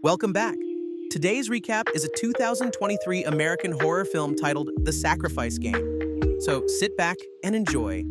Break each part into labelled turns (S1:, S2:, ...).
S1: Welcome back. Today's recap is a 2023 American horror film titled The Sacrifice Game. So sit back and enjoy.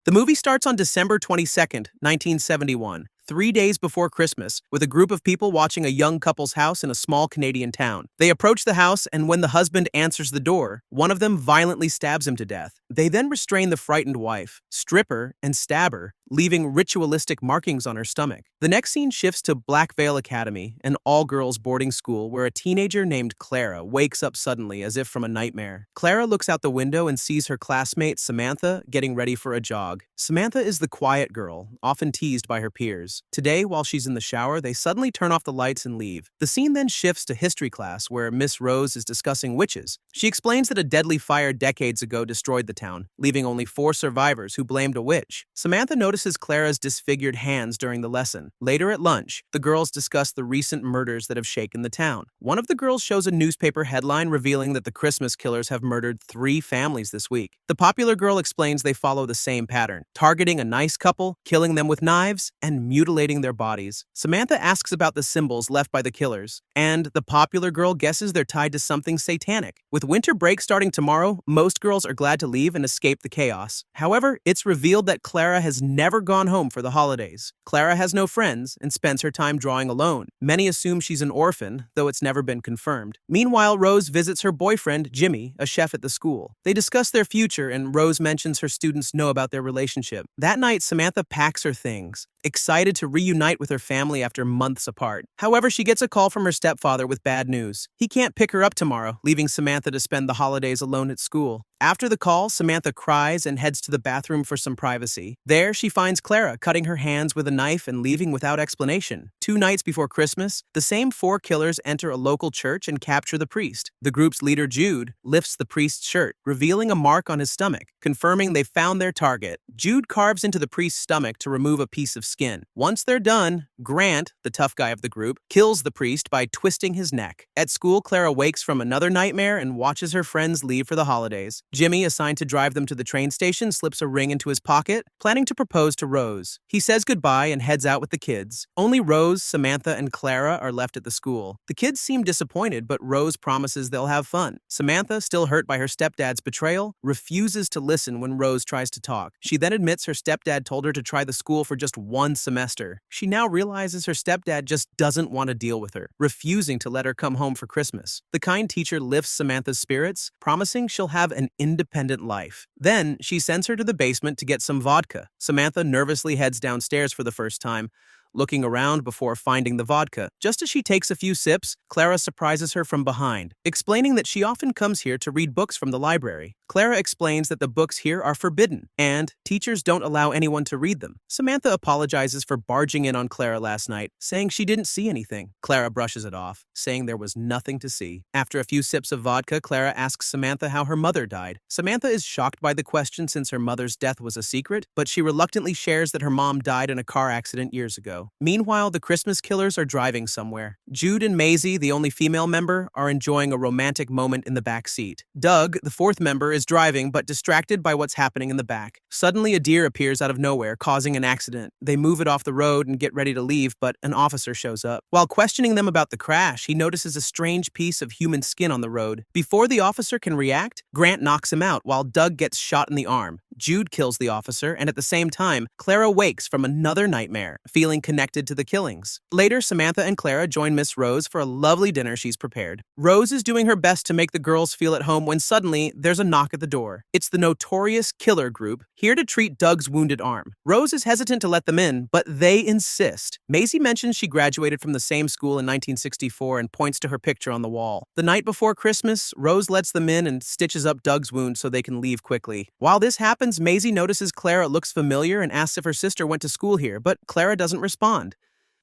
S1: The movie starts on December 22nd, 1971, 3 days before Christmas, with a group of people watching a young couple's house in a small Canadian town. They approach the house, and when the husband answers the door, one of them violently stabs him to death. They then restrain the frightened wife, strip her, and stab her, leaving ritualistic markings on her stomach. The next scene shifts to Black Veil Academy, an all-girls boarding school where a teenager named Clara wakes up suddenly as if from a nightmare. Clara looks out the window and sees her classmate Samantha getting ready for a jog. Samantha is the quiet girl, often teased by her peers. Today, while she's in the shower, they suddenly turn off the lights and leave. The scene then shifts to history class where Miss Rose is discussing witches. She explains that a deadly fire decades ago destroyed the town, leaving only 4 survivors who blamed a witch. Samantha notices Clara's disfigured hands during the lesson. Later at lunch, the girls discuss the recent murders that have shaken the town. One of the girls shows a newspaper headline revealing that the Christmas killers have murdered 3 families this week. The popular girl explains they follow the same pattern, targeting a nice couple, killing them with knives, and mutilating their bodies. Samantha asks about the symbols left by the killers, and the popular girl guesses they're tied to something satanic. With winter break starting tomorrow, most girls are glad to leave and escape the chaos. However, it's revealed that Clara has never gone home for the holidays. Clara has no friends and spends her time drawing alone. Many assume she's an orphan, though it's never been confirmed. Meanwhile, Rose visits her boyfriend, Jimmy, a chef at the school. They discuss their future, and Rose mentions her students know about their relationship. That night, Samantha packs her things, excited to reunite with her family after months apart. However, she gets a call from her stepfather with bad news. He can't pick her up tomorrow, leaving Samantha to spend the holidays alone at school. After the call, Samantha cries and heads to the bathroom for some privacy. There, she finds Clara cutting her hands with a knife and leaving without explanation. 2 nights before Christmas, the same 4 killers enter a local church and capture the priest. The group's leader, Jude, lifts the priest's shirt, revealing a mark on his stomach, confirming they found their target. Jude carves into the priest's stomach to remove a piece of skin. Once they're done, Grant, the tough guy of the group, kills the priest by twisting his neck. At school, Clara wakes from another nightmare and watches her friends leave for the holidays. Jimmy, assigned to drive them to the train station, slips a ring into his pocket, planning to propose to Rose. He says goodbye and heads out with the kids. Only Rose, Samantha, and Clara are left at the school. The kids seem disappointed, but Rose promises they'll have fun. Samantha, still hurt by her stepdad's betrayal, refuses to listen when Rose tries to talk. She then admits her stepdad told her to try the school for just 1 semester. She now realizes her stepdad just doesn't want to deal with her, refusing to let her come home for Christmas. The kind teacher lifts Samantha's spirits, promising she'll have an independent life. Then, she sends her to the basement to get some vodka. Samantha nervously heads downstairs for the first time, looking around before finding the vodka. Just as she takes a few sips, Clara surprises her from behind, explaining that she often comes here to read books from the library. Clara explains that the books here are forbidden, and teachers don't allow anyone to read them. Samantha apologizes for barging in on Clara last night, saying she didn't see anything. Clara brushes it off, saying there was nothing to see. After a few sips of vodka, Clara asks Samantha how her mother died. Samantha is shocked by the question since her mother's death was a secret, but she reluctantly shares that her mom died in a car accident years ago. Meanwhile, the Christmas killers are driving somewhere. Jude and Maisie, the only female member, are enjoying a romantic moment in the back seat. Doug, the 4th member, is driving but distracted by what's happening in the back. Suddenly, a deer appears out of nowhere, causing an accident. They move it off the road and get ready to leave, but an officer shows up. While questioning them about the crash, he notices a strange piece of human skin on the road. Before the officer can react, Grant knocks him out while Doug gets shot in the arm. Jude kills the officer, and at the same time, Clara wakes from another nightmare, feeling connected to the killings. Later, Samantha and Clara join Miss Rose for a lovely dinner she's prepared. Rose is doing her best to make the girls feel at home when suddenly, there's a knock at the door. It's the notorious killer group, here to treat Doug's wounded arm. Rose is hesitant to let them in, but they insist. Maisie mentions she graduated from the same school in 1964 and points to her picture on the wall. The night before Christmas, Rose lets them in and stitches up Doug's wound so they can leave quickly. While this happens, Maisie notices Clara looks familiar and asks if her sister went to school here, but Clara doesn't respond.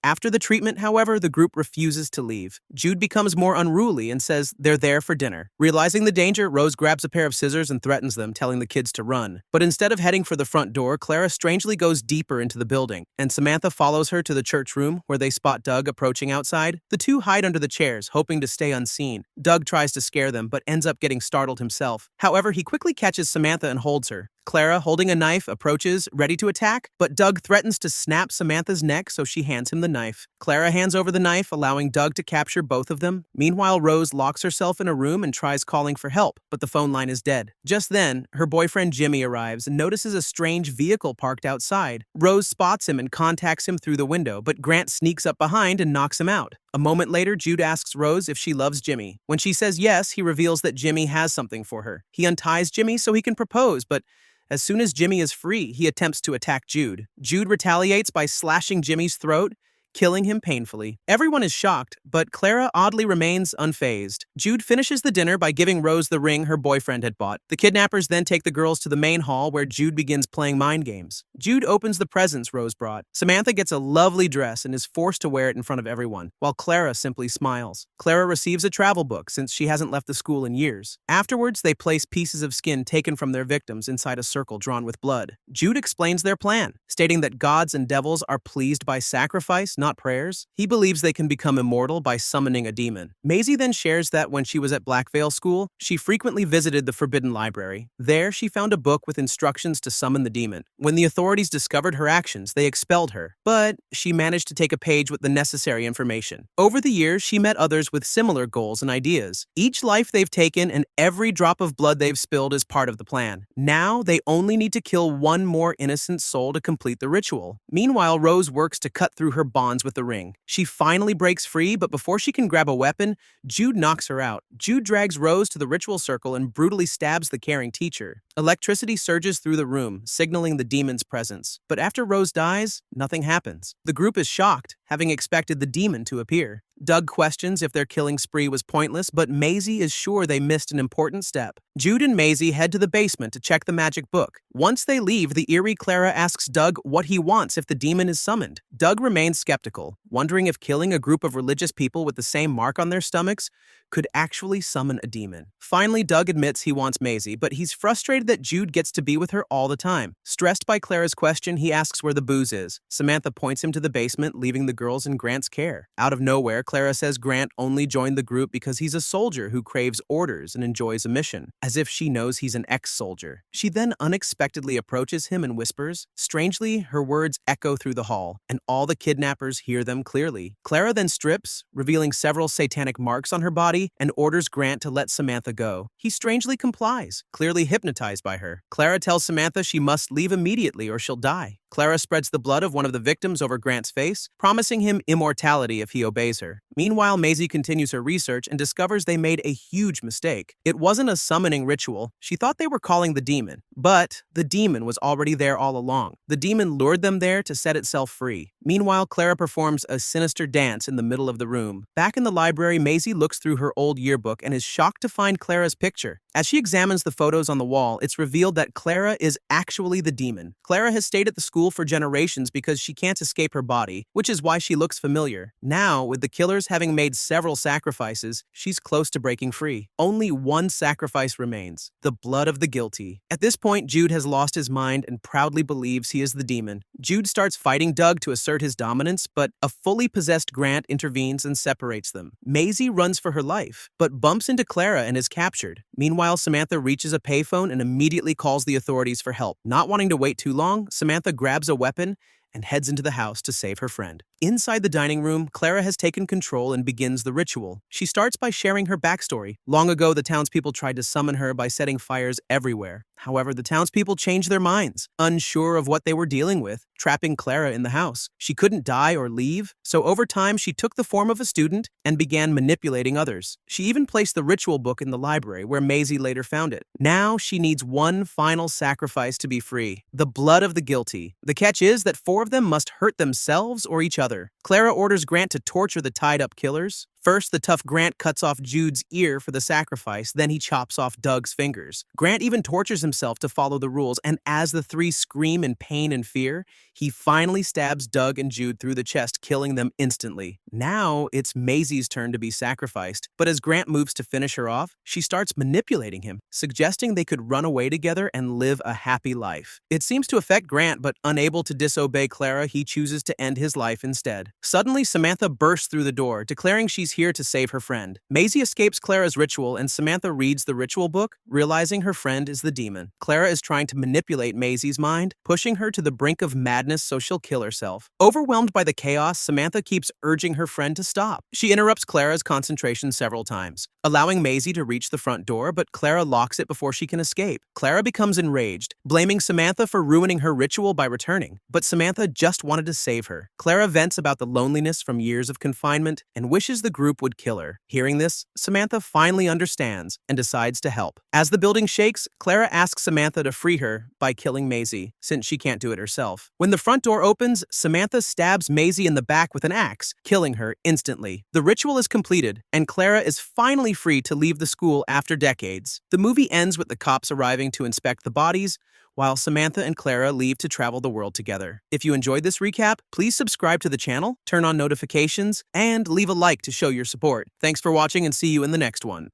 S1: After the treatment, however, the group refuses to leave. Jude becomes more unruly and says they're there for dinner. Realizing the danger, Rose grabs a pair of scissors and threatens them, telling the kids to run. But instead of heading for the front door, Clara strangely goes deeper into the building, and Samantha follows her to the church room where they spot Doug approaching outside. The two hide under the chairs, hoping to stay unseen. Doug tries to scare them, but ends up getting startled himself. However, he quickly catches Samantha and holds her. Clara, holding a knife, approaches, ready to attack, but Doug threatens to snap Samantha's neck, so she hands him the knife. Clara hands over the knife, allowing Doug to capture both of them. Meanwhile, Rose locks herself in a room and tries calling for help, but the phone line is dead. Just then, her boyfriend Jimmy arrives and notices a strange vehicle parked outside. Rose spots him and contacts him through the window, but Grant sneaks up behind and knocks him out. A moment later, Jude asks Rose if she loves Jimmy. When she says yes, he reveals that Jimmy has something for her. He unties Jimmy so he can propose, but as soon as Jimmy is free, he attempts to attack Jude. Jude retaliates by slashing Jimmy's throat, killing him painfully. Everyone is shocked, but Clara oddly remains unfazed. Jude finishes the dinner by giving Rose the ring her boyfriend had bought. The kidnappers then take the girls to the main hall where Jude begins playing mind games. Jude opens the presents Rose brought. Samantha gets a lovely dress and is forced to wear it in front of everyone, while Clara simply smiles. Clara receives a travel book since she hasn't left the school in years. Afterwards, they place pieces of skin taken from their victims inside a circle drawn with blood. Jude explains their plan, stating that gods and devils are pleased by sacrifice, not prayers. He believes they can become immortal by summoning a demon. Maisie then shares that when she was at Blackvale School, she frequently visited the Forbidden Library. There, she found a book with instructions to summon the demon. When the authorities discovered her actions, they expelled her, but she managed to take a page with the necessary information. Over the years, she met others with similar goals and ideas. Each life they've taken and every drop of blood they've spilled is part of the plan. Now, they only need to kill one more innocent soul to complete the ritual. Meanwhile, Rose works to cut through her bonds with the ring. She finally breaks free, but before she can grab a weapon, Jude knocks her out. Jude drags Rose to the ritual circle and brutally stabs the caring teacher. Electricity surges through the room, signaling the demon's presence. But after Rose dies, nothing happens. The group is shocked, having expected the demon to appear. Doug questions if their killing spree was pointless, but Maisie is sure they missed an important step. Jude and Maisie head to the basement to check the magic book. Once they leave, the eerie Clara asks Doug what he wants if the demon is summoned. Doug remains skeptical, wondering if killing a group of religious people with the same mark on their stomachs could actually summon a demon. Finally, Doug admits he wants Maisie, but he's frustrated that Jude gets to be with her all the time. Stressed by Clara's question, he asks where the booze is. Samantha points him to the basement, leaving the girls in Grant's care. Out of nowhere, Clara says Grant only joined the group because he's a soldier who craves orders and enjoys a mission, as if she knows he's an ex-soldier. She then unexpectedly approaches him and whispers. Strangely, her words echo through the hall, and all the kidnappers hear them clearly. Clara then strips, revealing several satanic marks on her body, and orders Grant to let Samantha go. He strangely complies, clearly hypnotized by her. Clara tells Samantha she must leave immediately or she'll die. Clara spreads the blood of one of the victims over Grant's face, promising him immortality if he obeys her. Meanwhile, Maisie continues her research and discovers they made a huge mistake. It wasn't a summoning ritual. She thought they were calling the demon, but the demon was already there all along. The demon lured them there to set itself free. Meanwhile, Clara performs a sinister dance in the middle of the room. Back in the library, Maisie looks through her old yearbook and is shocked to find Clara's picture. As she examines the photos on the wall, it's revealed that Clara is actually the demon. Clara has stayed at the school for generations because she can't escape her body, which is why she looks familiar. Now, with the killers having made several sacrifices, she's close to breaking free. Only one sacrifice remains: the blood of the guilty. At this point, Jude has lost his mind and proudly believes he is the demon. Jude starts fighting Doug to assert his dominance, but a fully possessed Grant intervenes and separates them. Maisie runs for her life, but bumps into Clara and is captured. Meanwhile, Samantha reaches a payphone and immediately calls the authorities for help. Not wanting to wait too long, Samantha grabs a weapon and heads into the house to save her friend. Inside the dining room, Clara has taken control and begins the ritual. She starts by sharing her backstory. Long ago, the townspeople tried to summon her by setting fires everywhere. However, the townspeople changed their minds, unsure of what they were dealing with, trapping Clara in the house. She couldn't die or leave, so over time she took the form of a student and began manipulating others. She even placed the ritual book in the library, where Maisie later found it. Now she needs one final sacrifice to be free: the blood of the guilty. The catch is that 4 of them must hurt themselves or each other. Clara orders Grant to torture the tied-up killers. First, the tough Grant cuts off Jude's ear for the sacrifice, then he chops off Doug's fingers. Grant even tortures himself to follow the rules, and as the 3 scream in pain and fear, he finally stabs Doug and Jude through the chest, killing them instantly. Now, it's Maisie's turn to be sacrificed, but as Grant moves to finish her off, she starts manipulating him, suggesting they could run away together and live a happy life. It seems to affect Grant, but unable to disobey Clara, he chooses to end his life instead. Suddenly, Samantha bursts through the door, declaring she's here to save her friend. Maisie escapes Clara's ritual, and Samantha reads the ritual book, realizing her friend is the demon. woman. Clara is trying to manipulate Maisie's mind, pushing her to the brink of madness so she'll kill herself. Overwhelmed by the chaos, Samantha keeps urging her friend to stop. She interrupts Clara's concentration several times, allowing Maisie to reach the front door, but Clara locks it before she can escape. Clara becomes enraged, blaming Samantha for ruining her ritual by returning, but Samantha just wanted to save her. Clara vents about the loneliness from years of confinement and wishes the group would kill her. Hearing this, Samantha finally understands and decides to help. As the building shakes, Clara asks Samantha to free her by killing Maisie, since she can't do it herself. When the front door opens, Samantha stabs Maisie in the back with an axe, killing her instantly. The ritual is completed, and Clara is finally free to leave the school after decades. The movie ends with the cops arriving to inspect the bodies, while Samantha and Clara leave to travel the world together. If you enjoyed this recap, please subscribe to the channel, turn on notifications, and leave a like to show your support. Thanks for watching and see you in the next one.